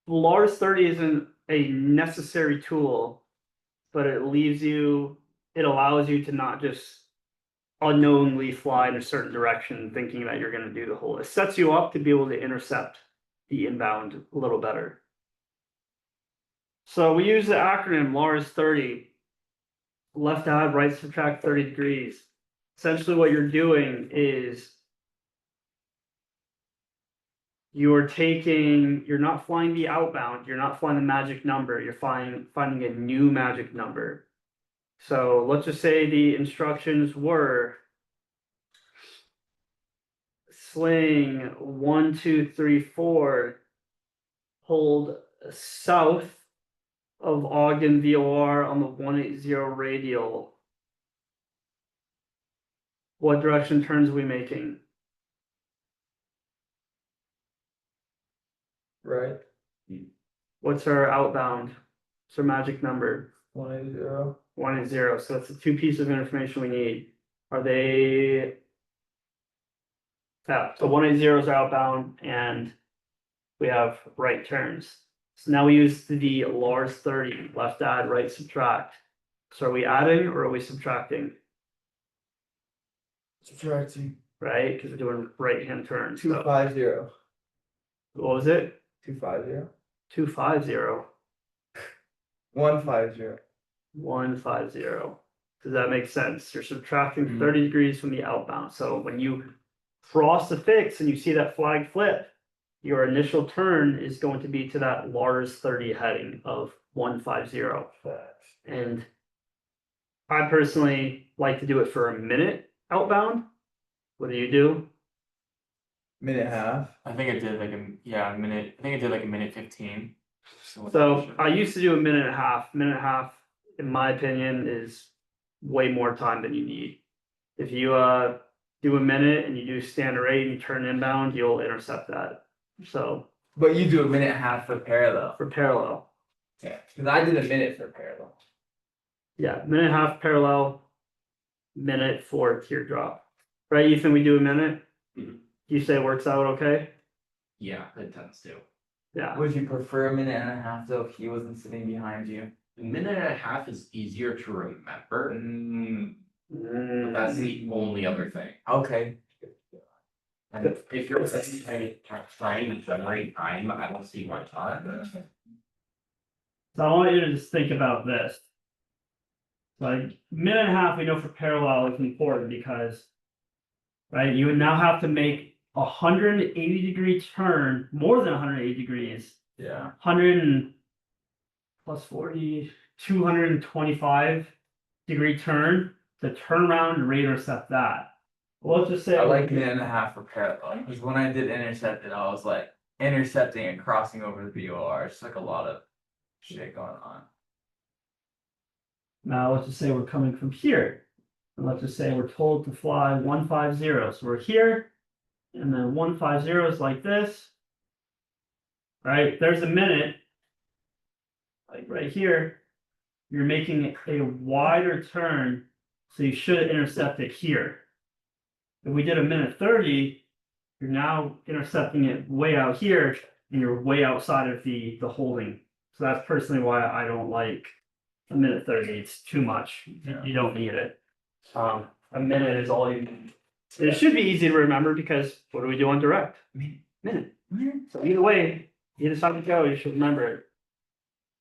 LARS 30 isn't a necessary tool, but it allows you to not just unknowingly fly in a certain direction thinking that you're going to do the hole. It sets you up to be able to intercept the inbound a little better. So we use the acronym LARS 30. Left add, right subtract 30 degrees. Essentially what you're doing is you're not flying the outbound, you're not flying the magic number, you're finding a new magic number. So let's just say the instructions were sling 1, 2, 3, 4, hold south of Ogden VOR on the 180 radial. What direction turns are we making? Right. What's our outbound? What's our magic number? 180. 180. So that's the two pieces of information we need. Are they? Yeah, so 180 is outbound and we have right turns. So now we use the LARS 30, left add, right subtract. So are we adding or are we subtracting? Subtracting. Right, because we're doing right hand turns. So 250. what was it? 250. 250. 150. 150. Does that make sense? You're subtracting Mhm. 30 degrees from the outbound. So when you cross the fix and you see that flag flip, your initial turn is going to be to that LARS 30 heading of 150. And I personally like to do it for a minute outbound. What do you do? Minute and a half. I think I did like a minute. I think I did like a minute 15. So I used to do a minute and a half. Minute and a half, in my opinion, is way more time than you need. If you do a minute and you do standard rate and you turn inbound, you'll intercept that. So But you do a minute and a half for parallel. for parallel, Yeah. Because I did a minute for parallel. yeah, minute and a half parallel, minute for teardrop. Right, Ethan, we do a minute. Mhm. You say it works out okay? Yeah, it tends to. Yeah. Would you prefer a minute and a half though if he wasn't sitting behind you? A minute and a half is easier to remember, Mm, but that's the only other thing. okay. And if you're trying to generate time, I don't see why not. So I want you to just think about this. Like minute and a half, we know for parallel is important because, right, you would now have to make 180-degree turn, more than 180 degrees, Yeah. 100 and plus 40, 225-degree turn to turn around and rate intercept that. Well, let's just say I like minute and a half for parallel because when I did intercepted, I was like intercepting and crossing over the BOR. It's like a lot of shit going on. Now let's just say we're coming from here. And let's just say we're told to fly 150. So we're here, and then 150 is like this. Right? There's a minute. Like right here, you're making a wider turn, so you should intercept it here. If we did a minute 30, you're now intercepting it way out here, and you're way outside of the holding. So that's personally why I don't like a minute 30. It's too much. You don't need it. A minute is all you need. It should be easy to remember because what do we do on direct? Minute. So either way, either side to go, you should remember it.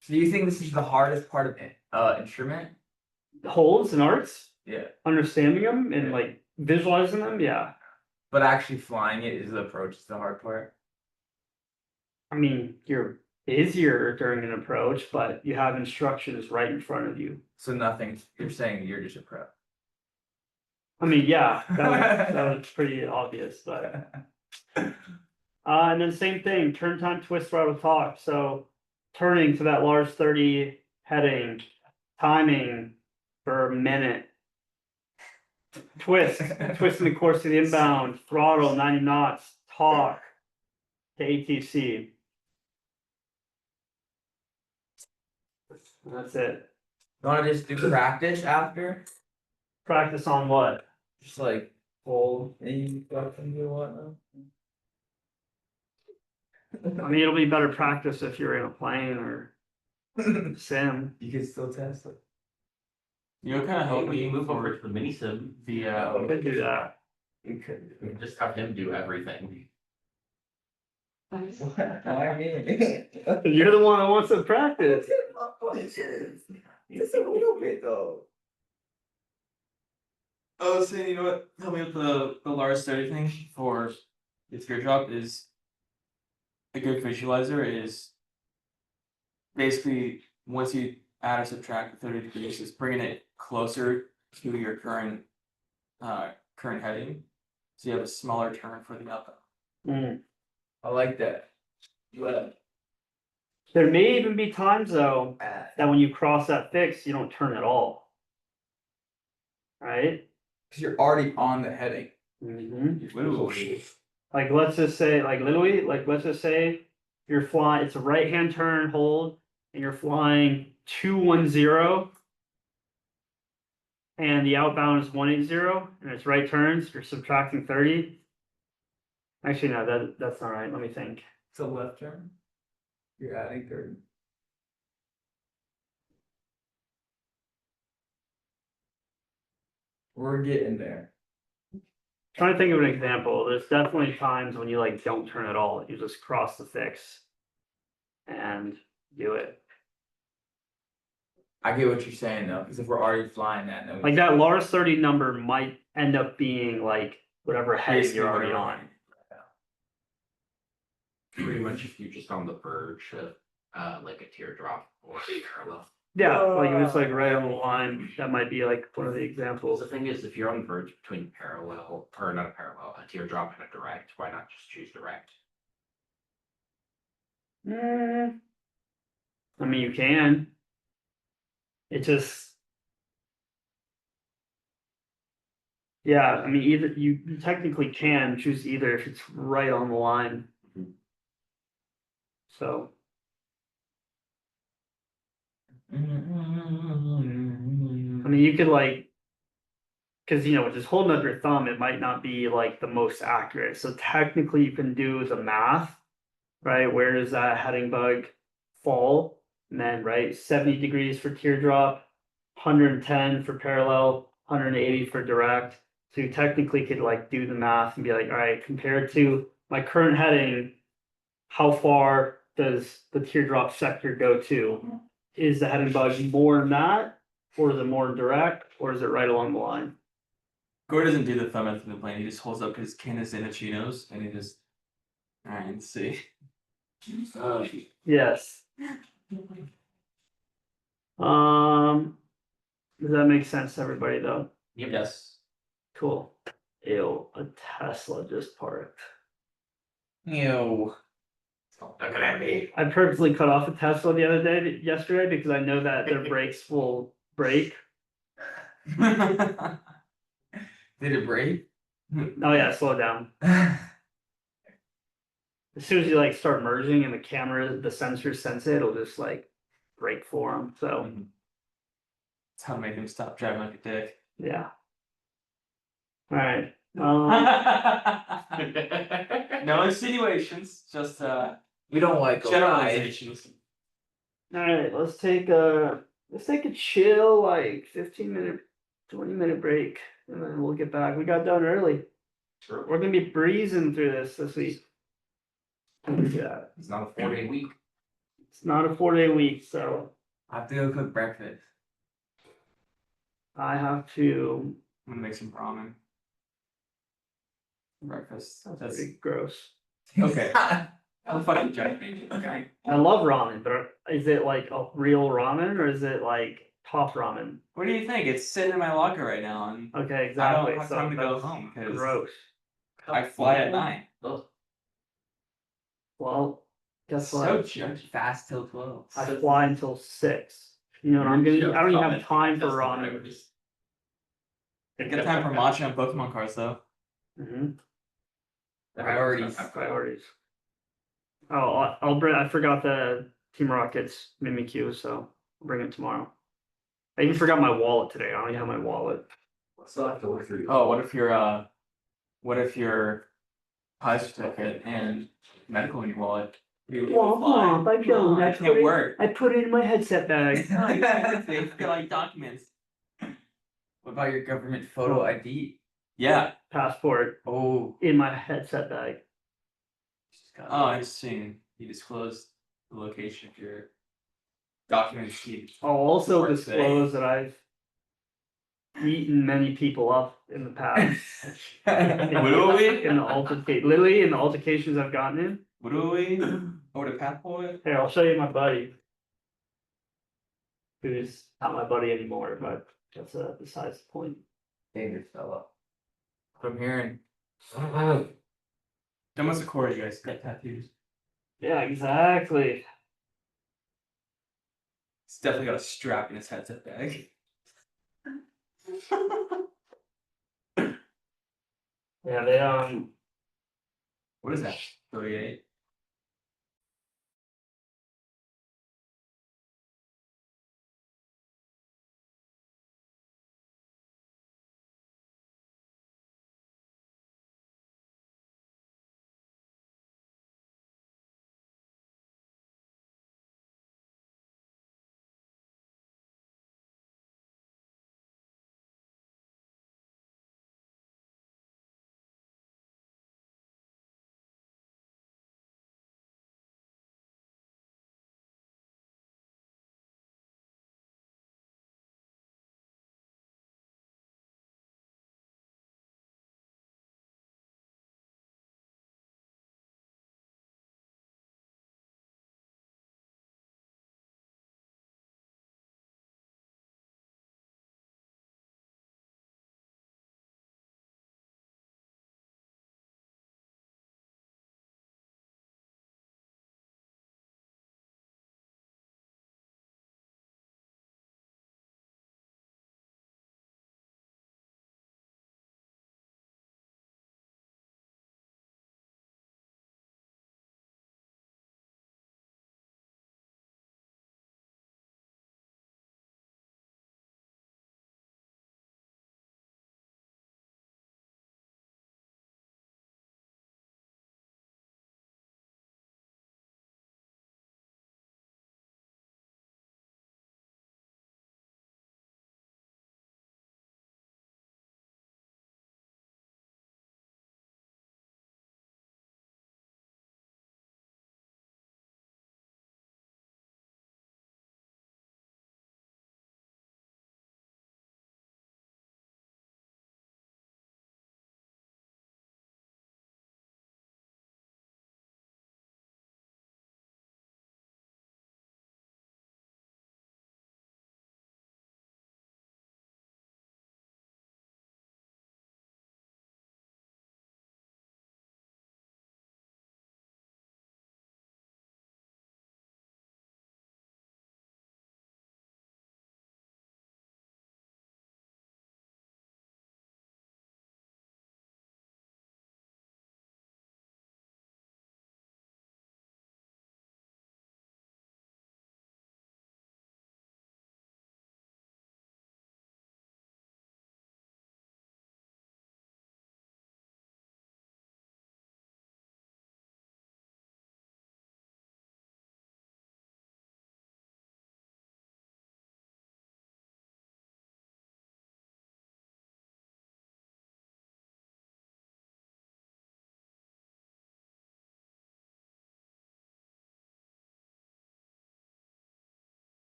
So do you think this is the hardest part of instrument? Holds and arts, Yeah. understanding them and Yeah. like visualizing them, yeah. But actually flying it is the approach is the hard part. I mean, you're busier during an approach, but you have instructions right in front of you. So nothing. You're saying you're just a pro. I mean, yeah, that was pretty obvious, but And then same thing, turn time, twist, throttle, talk, so turning to that large 30 heading, timing for a minute. Twist, twisting the course to the inbound, throttle 90 knots, talk to ATC. That's it. You wanna just do practice after? Practice on what? Just like hold and whatnot. I mean, it'll be better practice if you're in a plane or sim. You can still test it. You know, kind of help When you me move over for to the mini sim, the You could do that. You could. you just have him do everything. Why me? You're the one that wants to practice. Just a little bit though. I was saying, you know what, help me with the large study thing for the teardrop is a good visualizer is basically once you add or subtract the 30 degrees, is bringing it closer to your current heading. So you have a smaller turn for the outbound. Mm. I like that. There may even be times though, that when you cross that fix, you don't turn at all. Right? Cause you're already on the heading. Mm-hmm. Like, let's just say, like, literally, like, let's just say you're flying, it's a right-hand turn, hold, and you're flying 210. And the outbound is 180, and it's right turns, you're subtracting 30. Actually, no, that's not right. Let me think. It's a left turn. You're adding 30. We're getting there. Trying to think of an example. There's definitely times when you like don't turn at all. You just cross the fix and do it. I get what you're saying though, because if we're already flying that, then we Like that Lars 30 number might end up being like whatever heading Basically you're already whatever. on. Pretty much if you're just on the verge of like a teardrop or a parallel. Yeah, like if it's like right on the line, that might be like one of the Well, examples. the thing is, if you're on the verge between parallel, or not a parallel, a teardrop and a direct, why not just choose direct? I mean, you can. It just. Yeah, I mean, either you technically can choose either if it's right on the line. Mhm. So, I mean, you could like. Cause you know, just holding up your thumb, it might not be like the most accurate. So technically you can do the math, right? Where does that heading bug fall? And then, right, 70 degrees for teardrop, 110 for parallel, 180 for direct. So you technically could like do the math and be like, all right, compared to my current heading, how far does the teardrop sector go to? Is the heading bug more than that? Or is it more direct? Or is it right along the line? Gore doesn't do the thumb method in the plane. He just holds up his canvas in chinos and he just. Alright, let's see. Yes. Does that make sense to everybody though? Yep. Yes. Cool. Ew, a Tesla just parked. Ew. Stop looking at me. I purposely cut off a Tesla yesterday because I know that their brakes will break. Did it break? Oh yeah, slow down. As soon as you like start merging and the camera, the sensors sense it, it'll just like break for them. So That's how to make him stop driving like a dick. yeah. All right. No insinuations, just We don't like a lie. generalizations. All right. Let's take a chill like 15-minute, 20-minute break, and then we'll get back. We got done early. Sure. We're gonna be breezing through this week. Yeah, It's not a 4-day week. it's not a 4-day week, so I have to go cook breakfast. I have to. I'm gonna make some ramen. Breakfast. That's pretty gross. Okay. I'm fucking joking. Okay. I love ramen, but is it like a real ramen or is it like top ramen? What do you think? It's sitting in my locker right now, and Okay, exactly. I don't have So time to go that's home because gross. I fly at night. Ugh. Well, guess So what? judgy. Fast till 12. I fly until 6. You know what I'm gonna, I don't even have time for running. Good time for matcha and Pokemon cards though. Mhm. Priorities. Priorities. Oh, I'll bring, I forgot the Team Rockets Mimikyu, so I'll bring it tomorrow. I even forgot my wallet today. I don't even have my wallet. Still have to look through. Oh, what if your pie certificate and medical in your wallet? You fly. I don't. It can't work. I put it in my headset bag. No, you can't say forget like documents. What about your government photo Oh. ID? Yeah. Passport Oh, in my headset bag. Oh, interesting. You disclosed the location of your documents. I'll also Work disclose that I've beaten many people up in the past. Will we? In the literally in the altercations I've gotten in. Will we? Or the pathway? Here, I'll show you my buddy. Who's not my buddy anymore, but that's besides the point. dangerous fella. From hearing. How much a quarter you guys got tattoos? Yeah, exactly. It's definitely got a strap in his headset bag. Yeah, they What is that? 38?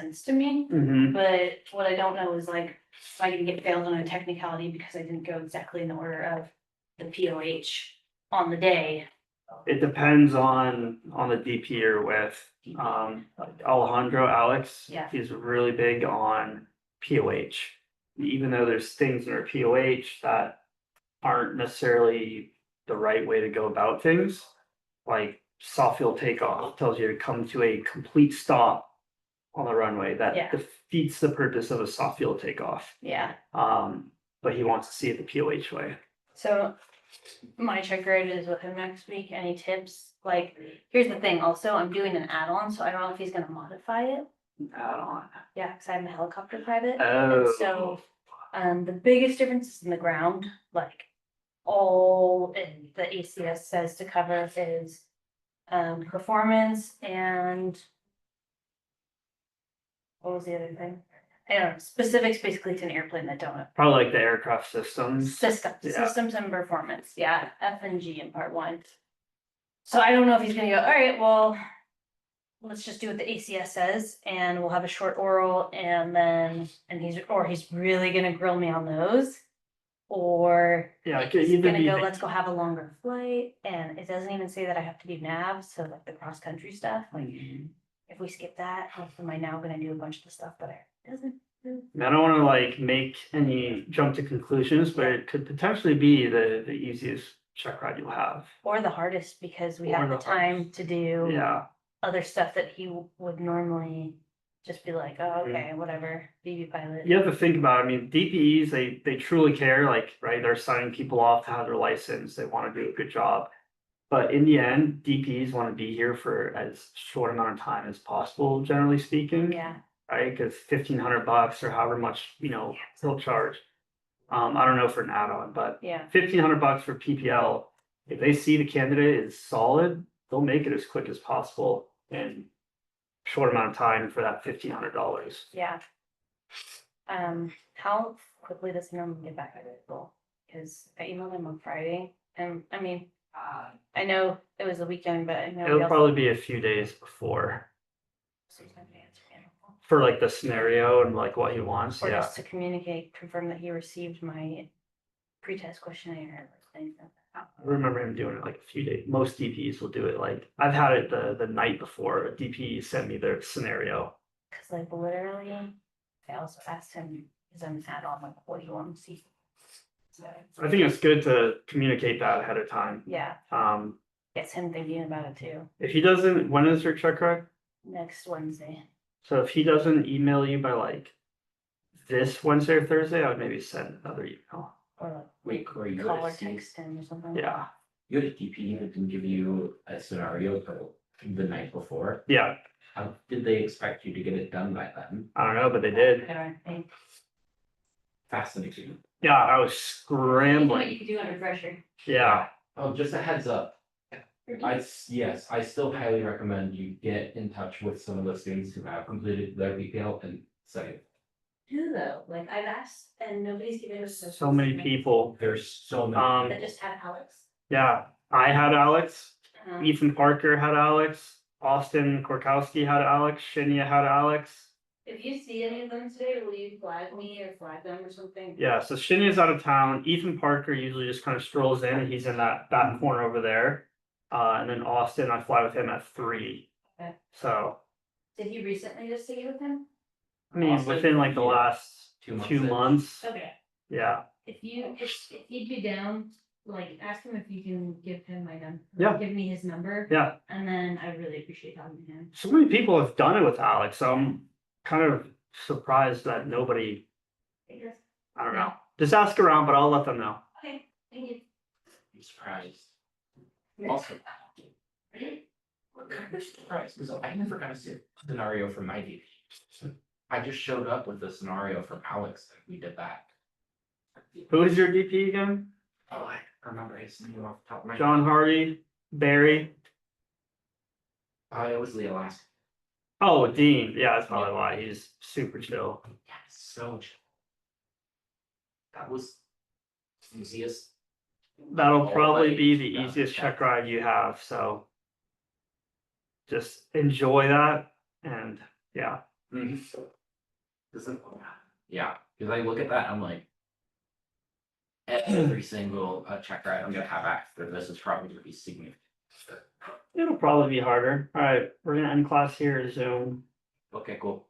sense to me. Mhm. But what I don't know is like, if I can get failed on a technicality because I didn't go exactly in the order of the POH on the day. It depends on the DP you're with. Like Alejandro, Alex. Yeah. He's really big on POH. Even though there's things in our POH that aren't necessarily the right way to go about things. Like soft fuel takeoff tells you to come to a complete stop on the runway. That Yeah. defeats the purpose of a soft fuel takeoff. Yeah, But he wants to see it the POH way. so my check ride is with him next week. Any tips? Like, here's the thing also, I'm doing an add-on, so I don't know if he's gonna modify it. Add on. Yeah, because I'm a helicopter private. Oh. And so, the biggest difference is in the ground, like all in the ACS says to cover is performance and what was the other thing? I don't know, specifics basically to an airplane that don't Probably like the aircraft systems. systems and performance, yeah, F and G in part one. So I don't know if he's gonna go, all right, well, let's just do what the ACS says and we'll have a short oral and then, he's really gonna grill me on those. Or Yeah, it could he's either gonna be go, the- let's go have a longer flight, and it doesn't even say that I have to do nav, so like the cross country stuff, like if we skip that, am I now gonna do a bunch of the stuff that I doesn't do? I don't wanna like make any jump to conclusions, but it could potentially be the easiest check ride you'll have. Or the hardest, because we Or have the the time to do Yeah, other stuff that he would normally just be like, oh, okay, whatever, BB pilot. you have to think about it. I mean, DPEs, they truly care, like, right, they're signing people off to have their license, they wanna do a good job. But in the end, DPs wanna be here for as short amount of time as possible, generally speaking. Yeah, Right, cause $1,500 or however much, they'll charge. I don't know for an add-on, but yeah, $1,500 for PPL, if they see the candidate is solid, they'll make it as quick as possible in short amount of time for that $1,500. yeah. How quickly does the number get back to people? Cause I emailed him on Friday, and I mean, I know it was the weekend, but I know. It'll probably be a few days before Sometimes they answer me. for like the scenario and like what he wants, Or yeah. just to communicate, confirm that he received my pre-test questionnaire. Or things like that. I remember him doing it like a few days. Most DPs will do it like, I've had it the night before a DP sent me their scenario. Cause like literally, I also asked him, is I'm add-on, like, what do you want to see? So, I think it's good to communicate that ahead of time. yeah, Um, gets him thinking about it too, if he doesn't, when is your check ride? next Wednesday. So if he doesn't email you by like this Wednesday or Thursday, I would maybe send another email. Or Wait, Corey, you call or had a text him or something. Yeah, you had a DP that didn't give you a scenario for the night before. yeah, How did they expect you to get it done by then? I don't know, but they did. Alright, Fascinating. Yeah, I was what scrambling. you can do under pressure. Yeah, Oh, just a heads up. Yes, I still highly recommend you get in touch with some of the students who have completed their VPL and say, Who though, like I've asked and nobody's giving us. so many people. there's so many. That just had Alex. Yeah, I had Alex, Uh, Ethan Parker had Alex, Austin Korkowski had Alex, Shinya had Alex. If you see any of them today, will you flag me or flag them or something? Yeah, so Shinya's out of town. Ethan Parker usually just kind of strolls in and he's in that back corner over there. And then Austin, I fly with him at 3. Okay. So, Did you recently just stay with him? I mean, Austin, within like the yeah, last 2 months. 2 months, Okay. yeah. If he'd be down, like, ask him if you can give him my number. Yeah. Give me his number. Yeah. And then I really appreciate talking to him. So many people have done it with Alex, so I'm kind of surprised that nobody, I don't know. Just ask around, but I'll let them know. Okay, thank you. I'm surprised. Also, I'm kind of surprised because I never got a scenario from my DP. I just showed up with the scenario from Alex and we did that. Who is your DP again? Oh, I remember his name off the top of my head. John Hardy, Barry. It was Leah last. Oh, Dean. Yeah, that's probably why. He's super chill. Yeah, so chill. That was easiest. That'll probably Alright, be the yeah. easiest check ride you have, so just enjoy that and yeah. Yeah, cause I look at that, I'm like. Every single check ride I'm gonna have after this is probably gonna be significant. It'll probably be harder. Alright, we're gonna end class here, Zoom. Okay, cool.